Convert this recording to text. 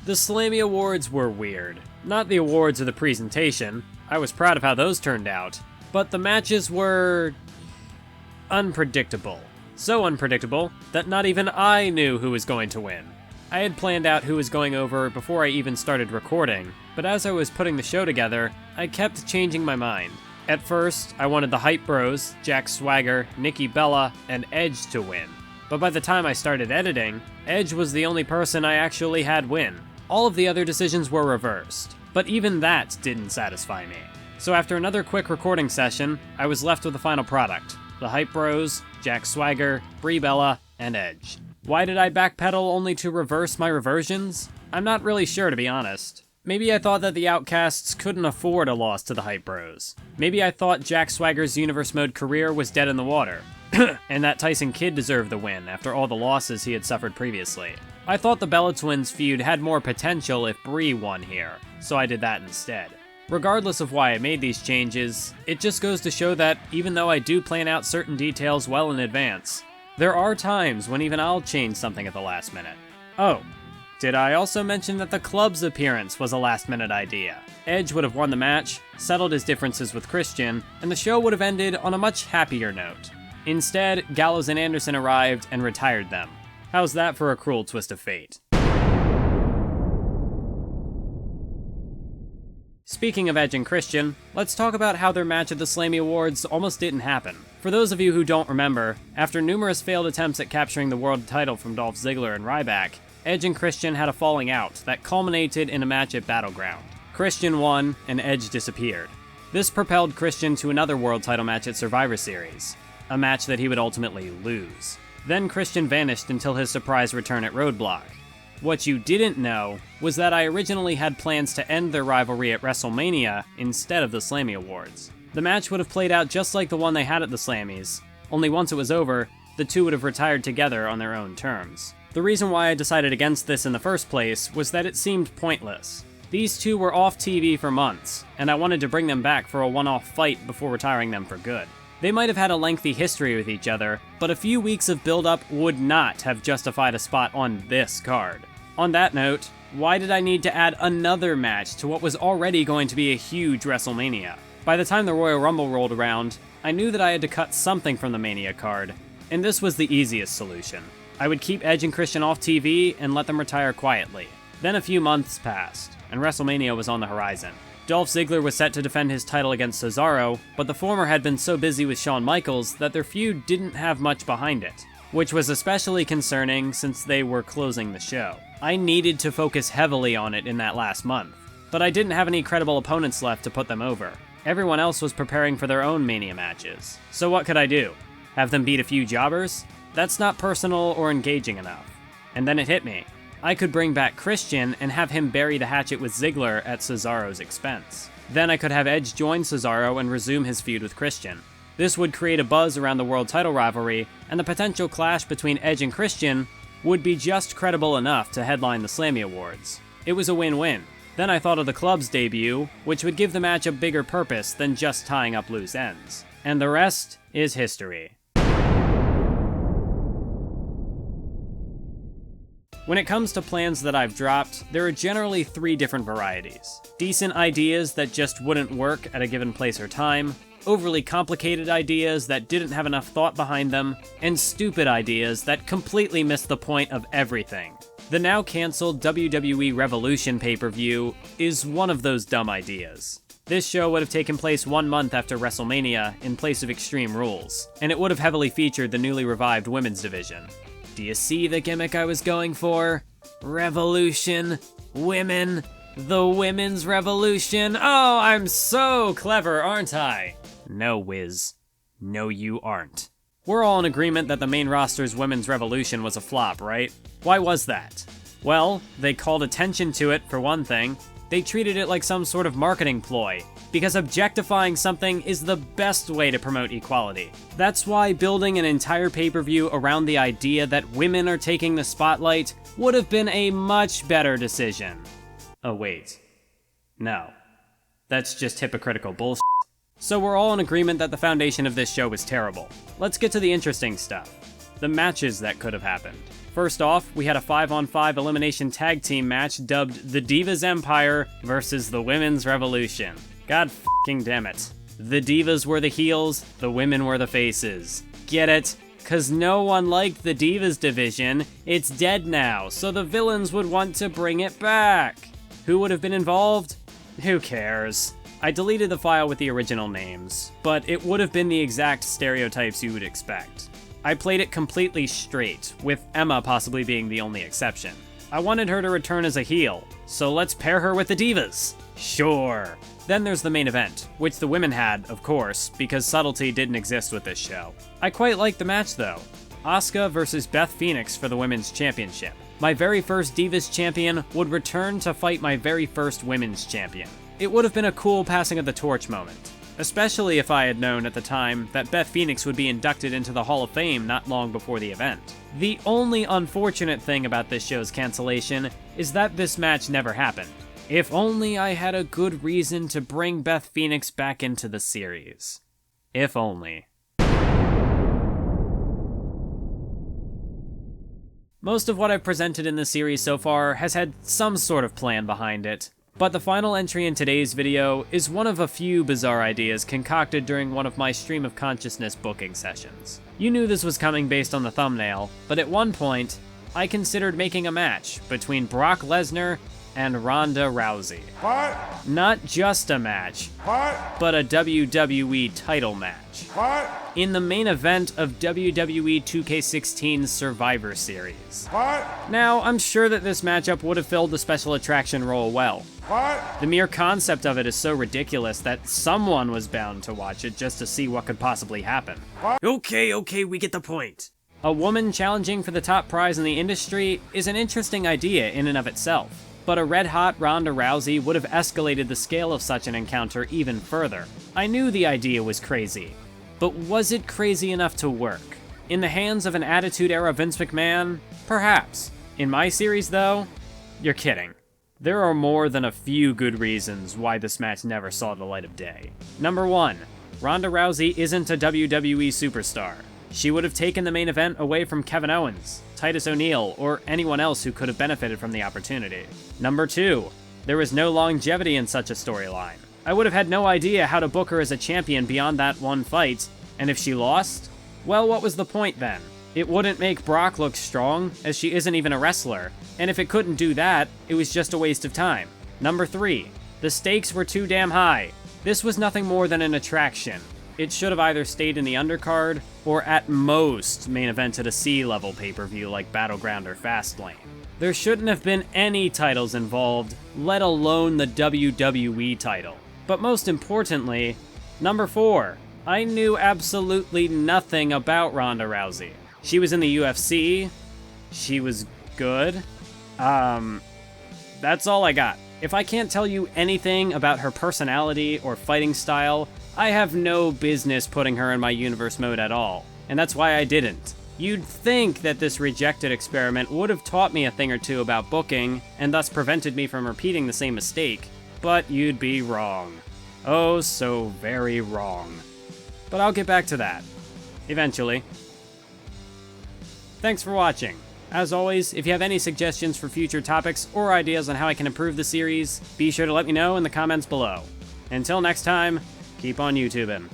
The Slammy Awards were weird. Not the awards or the presentation. I was proud of how those turned out. But the matches were unpredictable. So unpredictable that not even I knew who was going to win. I had planned out who was going over before I even started recording, but as I was putting the show together, I kept changing my mind. At first, I wanted the Hype Bros, Jack Swagger, Nikki Bella, and Edge to win. But by the time I started editing, Edge was the only person I actually had win. All of the other decisions were reversed, but even that didn't satisfy me. So after another quick recording session, I was left with the final product. The Hype Bros, Jack Swagger, Brie Bella, and Edge. Why did I backpedal only to reverse my reversions? I'm not really sure, to be honest. Maybe I thought that the Outcasts couldn't afford a loss to the Hype Bros. Maybe I thought Jack Swagger's Universe Mode career was dead in the water, and that Tyson Kidd deserved the win after all the losses he had suffered previously. I thought the Bella Twins feud had more potential if Brie won here, so I did that instead. Regardless of why I made these changes, it just goes to show that even though I do plan out certain details well in advance, there are times when even I'll change something at the last minute. Oh, did I also mention that the club's appearance was a last-minute idea? Edge would have won the match, settled his differences with Christian, and the show would have ended on a much happier note. Instead, Gallows and Anderson arrived and retired them. How's that for a cruel twist of fate? Speaking of Edge and Christian, let's talk about how their match at the Slammy Awards almost didn't happen. For those of you who don't remember, after numerous failed attempts at capturing the world title from Dolph Ziggler and Ryback, Edge and Christian had a falling out that culminated in a match at Battleground. Christian won, and Edge disappeared. This propelled Christian to another world title match at Survivor Series, a match that he would ultimately lose. Then Christian vanished until his surprise return at Roadblock. What you didn't know was that I originally had plans to end their rivalry at WrestleMania instead of the Slammy Awards. The match would have played out just like the one they had at the Slammys, only once it was over, the two would have retired together on their own terms. The reason why I decided against this in the first place was that it seemed pointless. These two were off TV for months, and I wanted to bring them back for a one-off fight before retiring them for good. They might have had a lengthy history with each other, but a few weeks of build-up would not have justified a spot on this card. On that note, why did I need to add another match to what was already going to be a huge WrestleMania? By the time the Royal Rumble rolled around, I knew that I had to cut something from the Mania card, and this was the easiest solution. I would keep Edge and Christian off TV and let them retire quietly. Then a few months passed, and WrestleMania was on the horizon. Dolph Ziggler was set to defend his title against Cesaro, but the former had been so busy with Shawn Michaels that their feud didn't have much behind it, which was especially concerning since they were closing the show. I needed to focus heavily on it in that last month, but I didn't have any credible opponents left to put them over. Everyone else was preparing for their own Mania matches. So what could I do? Have them beat a few jobbers? That's not personal or engaging enough. And then it hit me. I could bring back Christian and have him bury the hatchet with Ziggler at Cesaro's expense. Then I could have Edge join Cesaro and resume his feud with Christian. This would create a buzz around the world title rivalry, and the potential clash between Edge and Christian would be just credible enough to headline the Slammy Awards. It was a win-win. Then I thought of the club's debut, which would give the match a bigger purpose than just tying up loose ends. And the rest is history. When it comes to plans that I've dropped, there are generally three different varieties. Decent ideas that just wouldn't work at a given place or time, overly complicated ideas that didn't have enough thought behind them, and stupid ideas that completely missed the point of everything. The now cancelled WWE Revolution pay-per-view is one of those dumb ideas. This show would have taken place 1 month after WrestleMania in place of Extreme Rules, and it would have heavily featured the newly revived women's division. Do you see the gimmick I was going for? Revolution, women, the women's revolution. Oh, I'm so clever, aren't I? No, Wiz. No, you aren't. We're all in agreement that the main roster's women's revolution was a flop, right? Why was that? Well, they called attention to it, for one thing. They treated it like some sort of marketing ploy, because objectifying something is the best way to promote equality. That's why building an entire pay-per-view around the idea that women are taking the spotlight would have been a much better decision. Oh wait. No. That's just hypocritical bullshit. So we're all in agreement that the foundation of this show was terrible. Let's get to the interesting stuff. The matches that could have happened. First off, we had a 5-on-5 elimination tag team match dubbed the Divas Empire versus the Women's Revolution. God f***ing damn it. The Divas were the heels, the women were the faces. Get it? 'Cause no one liked the Divas division. It's dead now, so the villains would want to bring it back. Who would have been involved? Who cares? I deleted the file with the original names, but it would have been the exact stereotypes you would expect. I played it completely straight, with Emma possibly being the only exception. I wanted her to return as a heel, so let's pair her with the Divas. Sure. Then there's the main event, which the women had, of course, because subtlety didn't exist with this show. I quite liked the match though. Asuka versus Beth Phoenix for the Women's Championship. My very first Divas champion would return to fight my very first Women's champion. It would have been a cool passing of the torch moment, especially if I had known at the time that Beth Phoenix would be inducted into the Hall of Fame not long before the event. The only unfortunate thing about this show's cancellation is that this match never happened. If only I had a good reason to bring Beth Phoenix back into the series. If only. Most of what I've presented in this series so far has had some sort of plan behind it, but the final entry in today's video is one of a few bizarre ideas concocted during one of my stream of consciousness booking sessions. You knew this was coming based on the thumbnail, but at one point, I considered making a match between Brock Lesnar and Ronda Rousey. What? Not just a match, What? but a WWE title match. What? In the main event of WWE 2K16's Survivor Series. What? Now, I'm sure that this matchup would have filled the special attraction role well. What? The mere concept of it is so ridiculous that someone was bound to watch it just to see what could possibly happen. What? Okay, we get the point. A woman challenging for the top prize in the industry is an interesting idea in and of itself, but a red-hot Ronda Rousey would have escalated the scale of such an encounter even further. I knew the idea was crazy, but was it crazy enough to work? In the hands of an Attitude-era Vince McMahon? Perhaps. In my series, though? You're kidding. There are more than a few good reasons why this match never saw the light of day. Number 1, Ronda Rousey isn't a WWE superstar. She would have taken the main event away from Kevin Owens, Titus O'Neil, or anyone else who could have benefited from the opportunity. Number 2, there was no longevity in such a storyline. I would have had no idea how to book her as a champion beyond that one fight, and if she lost, well, what was the point then? It wouldn't make Brock look strong, as she isn't even a wrestler, and if it couldn't do that, it was just a waste of time. Number 3, the stakes were too damn high. This was nothing more than an attraction. It should have either stayed in the undercard, or at most main evented a C-level pay-per-view like Battleground or Fastlane. There shouldn't have been any titles involved, let alone the WWE title. But most importantly, number 4, I knew absolutely nothing about Ronda Rousey. She was in the UFC, she was good, that's all I got. If I can't tell you anything about her personality or fighting style, I have no business putting her in my universe mode at all, and that's why I didn't. You'd think that this rejected experiment would have taught me a thing or two about booking, and thus prevented me from repeating the same mistake, but you'd be wrong. Oh, so very wrong. But I'll get back to that. Eventually. Thanks for watching. As always, if you have any suggestions for future topics or ideas on how I can improve the series, be sure to let me know in the comments below. Until next time, keep on YouTubing.